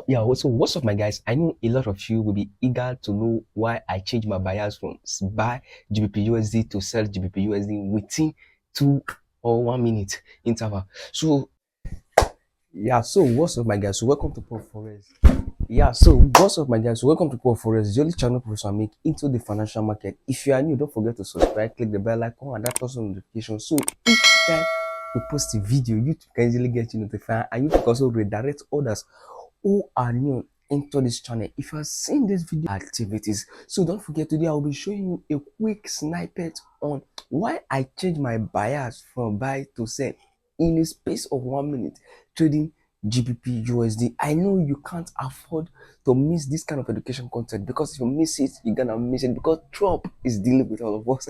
So what's up, my guys? I know a lot of you will be eager to know why I changed my bias from buy GBPUSD to sell GBPUSD within 2 or 1 minute interval. So what's up, my guys? So welcome to Forex. What's up, my guys? So welcome to Forex, the only channel professor make into the financial market. If you are new, don't forget to subscribe, click the bell icon, and that also notification. So each time we post a video, YouTube can easily get you notified, and you can also redirect others who are new into this channel. If you are seeing this video activities, so don't forget, today I will be showing you a quick snippet on why I changed my bias from buy to sell in a space of 1 minute trading GBPUSD. I know you can't afford to miss this kind of education content, because if you miss it, you're gonna miss it, because Trump is dealing with all of us.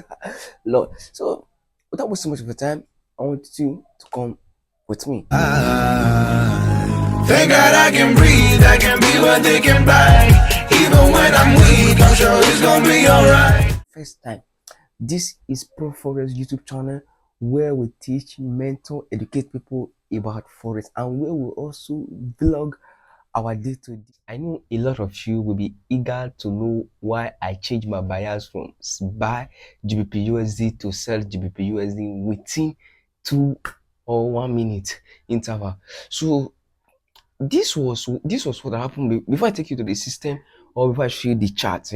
Lord. So without wasting much of your time, I want you to come with me. Thank God I can breathe, I can be what they can buy. Even when I'm weak, I'm sure it's gonna be alright. First time, this is Forex YouTube channel, where we teach, mentor, educate people about Forex, and where we also vlog our day-to-day. I know a lot of you will be eager to know why I changed my bias from buy GBPUSD to sell GBPUSD within 2 or 1 minute interval. So this was what happened. Before I take you to the system, or before I show you the chart,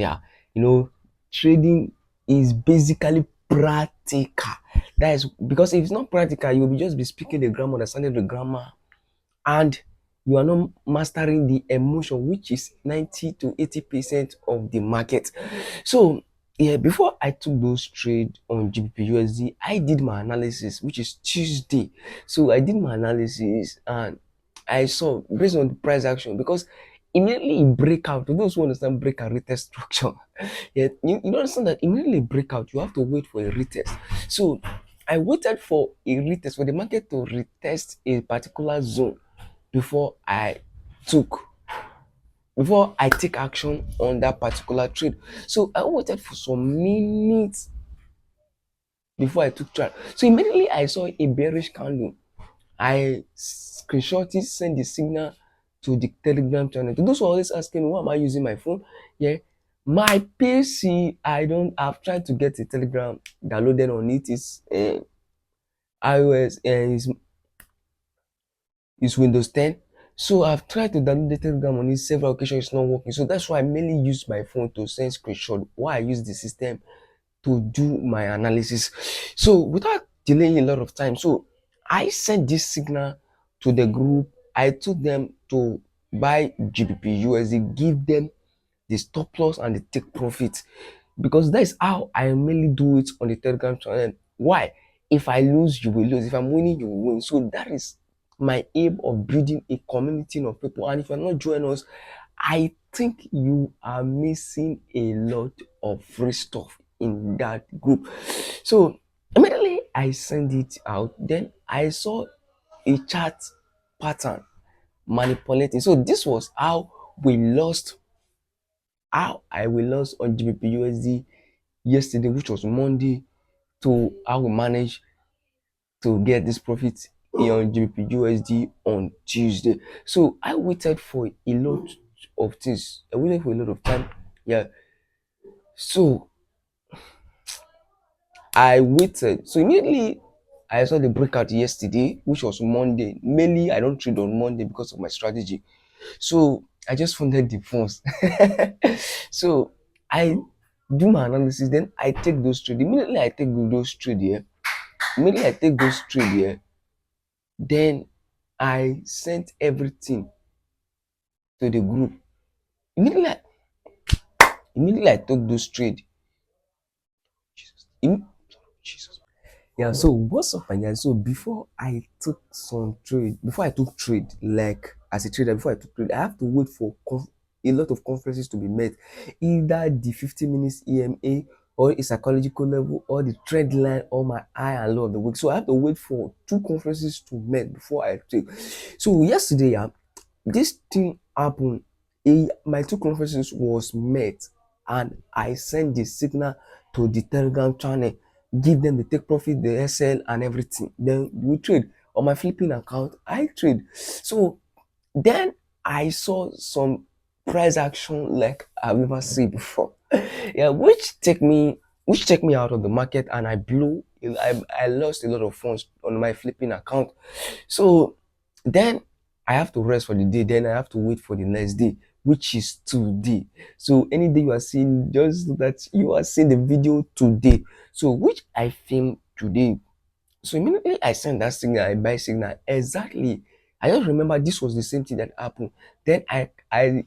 trading is basically practical. That is because if it's not practical, you'll just be speaking the grammar, understanding the grammar, and you are not mastering the emotion, which is 90 to 80% of the market. So before I took those trades on GBPUSD, I did my analysis, which is Tuesday. So I did my analysis, and I saw, based on the price action, because immediately it break out. To those who understand break and retest structure, you understand that immediately breakout, you have to wait for a retest. So I waited for a retest, for the market to retest a particular zone before I take action on that particular trade. So I waited for some minutes before I took charge. So immediately I saw a bearish candle. I screenshotted, sent the signal to the Telegram channel. To those who are always asking me, why am I using my phone? My PC, I've tried to get a Telegram downloaded on it. It's iOS and it's Windows 10. So I've tried to download the Telegram on it several occasions, it's not working. So that's why I mainly use my phone to send screenshot, why I use the system to do my analysis. So without delaying a lot of time, so I sent this signal to the group. I told them to buy GBPUSD, give them the stop loss and the take profit, because that is how I mainly do it on the Telegram channel. Why? If I lose, you will lose. If I'm winning, you will win. So that is my aim of building a community of people. And if you're not joining us, I think you are missing a lot of free stuff in that group. So immediately I send it out, then I saw a chart pattern manipulating. So this was how I will lost on GBPUSD yesterday, which was Monday, to how we managed to get this profit on GBPUSD on Tuesday. So I waited for a lot of things. I waited for a lot of time. So I waited. So immediately I saw the breakout yesterday, which was Monday. Mainly I don't trade on Monday because of my strategy. So I just funded the funds. So I do my analysis, then I take those trades. Immediately I take those trades here. Then I sent everything to the group. Immediately I took those trades. Jesus. So what's up, my guys? So before I took trade, like as a trader, I have to wait for a lot of conferences to be met, either the 50 minutes EMA, or a psychological level, or the trend line, or my high and low of the week. So I have to wait for 2 conferences to meet before I trade. So yesterday, this thing happened. My 2 conferences was met, and I sent the signal to the Telegram channel, give them the take profit, the SL, and everything. Then we trade on my flipping account. I trade. So then I saw some price action like I've never seen before. Yeah, which take me out of the market, and I lost a lot of funds on my flipping account. So then I have to rest for the day, then I have to wait for the next day, which is today. So any day you are seeing, just know that you are seeing the video today. So which I filmed today. So immediately I send that signal, I buy signal. Exactly. I just remember this was the same thing that happened. Then I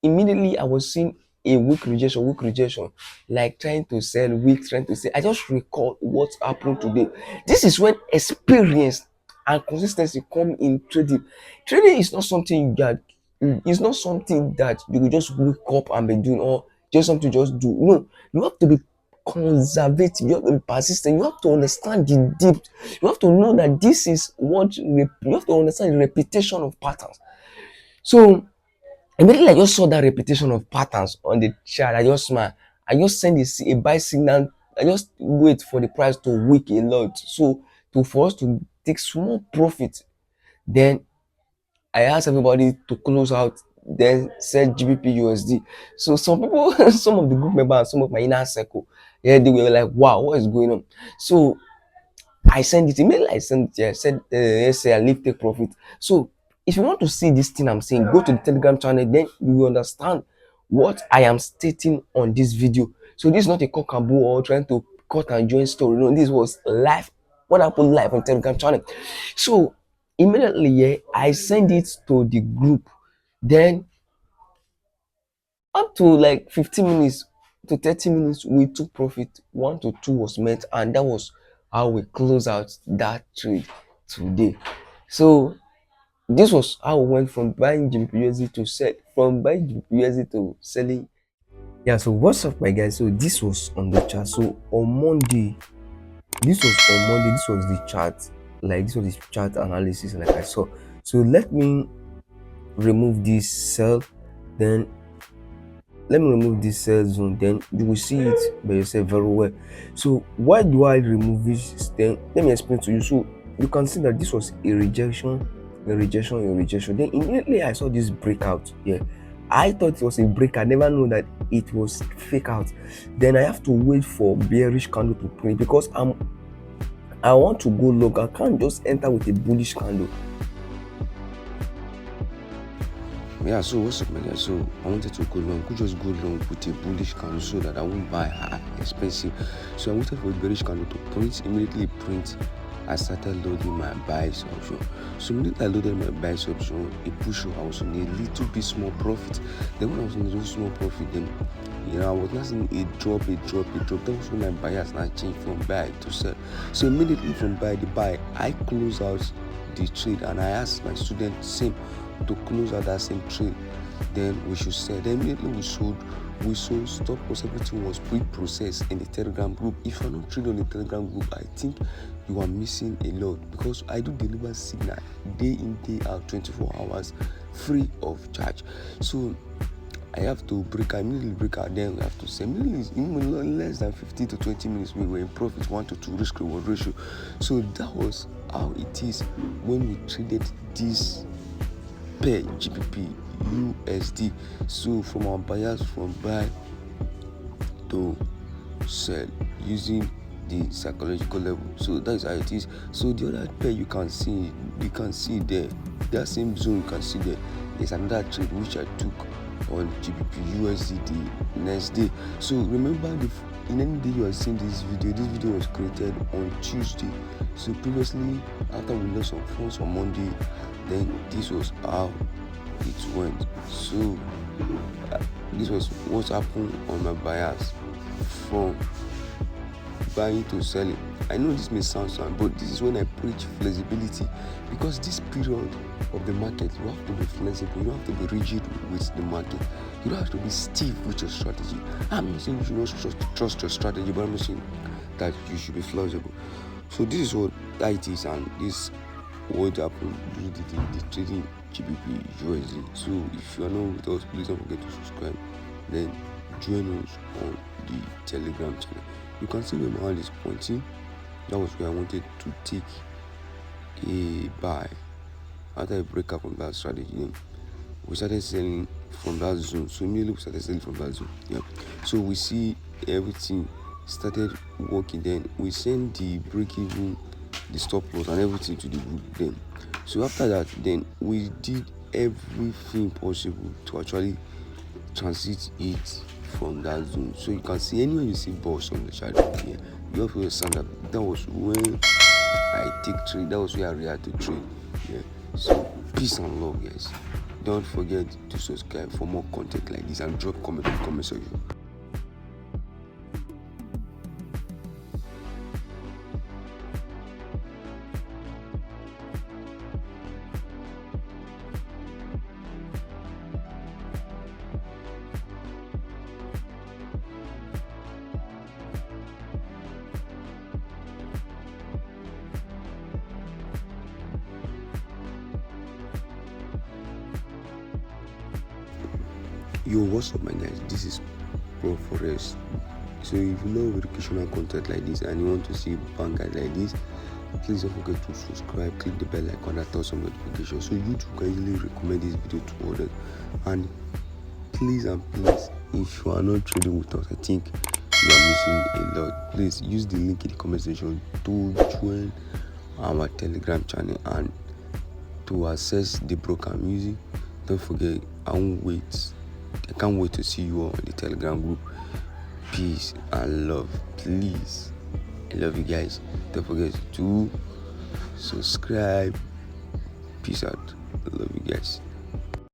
immediately I was seeing a weak rejection, like trying to sell, weak, trying to sell. I just recall what happened today. This is when experience and consistency come in trading. Trading is not something that you will just wake up and be doing, or just something to just do. No, you have to be conservative, you have to be persistent, you have to understand the depth, you have to know that this is you have to understand the repetition of patterns. So immediately I just saw that repetition of patterns on the chart. I just smile. I just send a buy signal. I just wait for the price to weak a lot. So for us to take small profit. Then I asked everybody to close out, then said GBPUSD. So some people, some of the group members, and some of my inner circle, yeah, they were like, wow, what is going on? So I send it email, I send it, I said, let's say I leave take profit. So if you want to see this thing I'm saying, go to the Telegram channel, then you will understand what I am stating on this video. So this is not a cockaboo or trying to cut and join story. No, this was live, what happened live on Telegram channel. So immediately, yeah, I send it to the group. Then up to like 15 minutes to 30 minutes, we took profit. 1 to 2 was met, and that was how we close out that trade today. So this was how we went from buying GBPUSD to sell, from buying GBPUSD to selling. Yeah, so what's up, my guys? So this was on the chart. So on Monday, this was the chart. Like this was the chart analysis, like I saw. So let me remove this cell, then let me remove this cell zone, then you will see it by yourself very well. So why do I remove this? Then let me explain to you. So you can see that this was a rejection, a rejection, a rejection. Then immediately I saw this breakout. Yeah, I thought it was a break. I never know that it was fake out. Then I have to wait for bearish candle to print, because I want to go long. I can't just enter with a bullish candle. Yeah, so what's up, man? So I wanted to go long. Could just go long with a bullish candle so that I won't buy high, expensive. So I waited for a bearish candle to print. Immediately print, I started loading my buys option. So immediately I loaded my buys option, a push up. I was on a little bit small profit. Then when I was on a little small profit, then I was not seeing a drop. That was when my buyers now changed from buy to sell. So immediately from buy the buy, I close out the trade, and I asked my student same to close out that same trade. Then we should sell. Then immediately we sold stop loss, everything was pre-processed in the Telegram group. If you're not trading on the Telegram group, I think you are missing a lot, because I do deliver signal day in, day out, 24 hours free of charge. So I have to immediately break out, then we have to sell. In less than 15 to 20 minutes, we were in profit, 1 to 2 risk reward ratio. So that was how it is when we traded this pair GBPUSD. So from our buyers, from buy to sell using the psychological level. So that is how it is. So the other pair you can see there, that same zone you can see there. There's another trade which I took on GBPUSD the next day. So remember, in any day you are seeing this video was created on Tuesday. So previously, after we lost some funds on Monday, then this was how it went. So this was what happened on my buyers from buying to selling. I know this may sound sad, but this is when I preach flexibility, because this period of the market, you have to be flexible. You don't have to be rigid with the market. You don't have to be stiff with your strategy. I'm not saying you should not trust your strategy, but I'm saying that you should be flexible. So this is what it is, and this what happened during the trading GBPUSD. So if you are not with us, please don't forget to subscribe. Then join us on the Telegram channel. You can see where my hand is pointing. That was where I wanted to take a buy after I break up on that strategy. we started selling from that zone. So immediately we started selling from that zone. Yeah. So we see everything started working. Then we send the break even, the stop loss and everything to the group. Then so after that, then we did everything possible to actually transit it from that zone. So you can see anywhere you see boss on the chart here, you have to understand that was when I take trade. That was where I react to trade. Yeah. So peace and love, guys. Don't forget to subscribe for more content like this and drop comment in the comment section. Yo, what's up, my guys? This is Pro Forex. So if you love educational content like this and you want to see banger like this, please don't forget to subscribe, click the bell icon and turn some notifications so YouTube can easily recommend this video to others. And please, if you are not trading with us, I think you are missing a lot. Please use the link in the comment section to join our Telegram channel and to access the broker music. Don't forget, I can't wait to see you on the Telegram group. Peace and love. Please, I love you guys. Don't forget to subscribe. Peace out. I love you guys.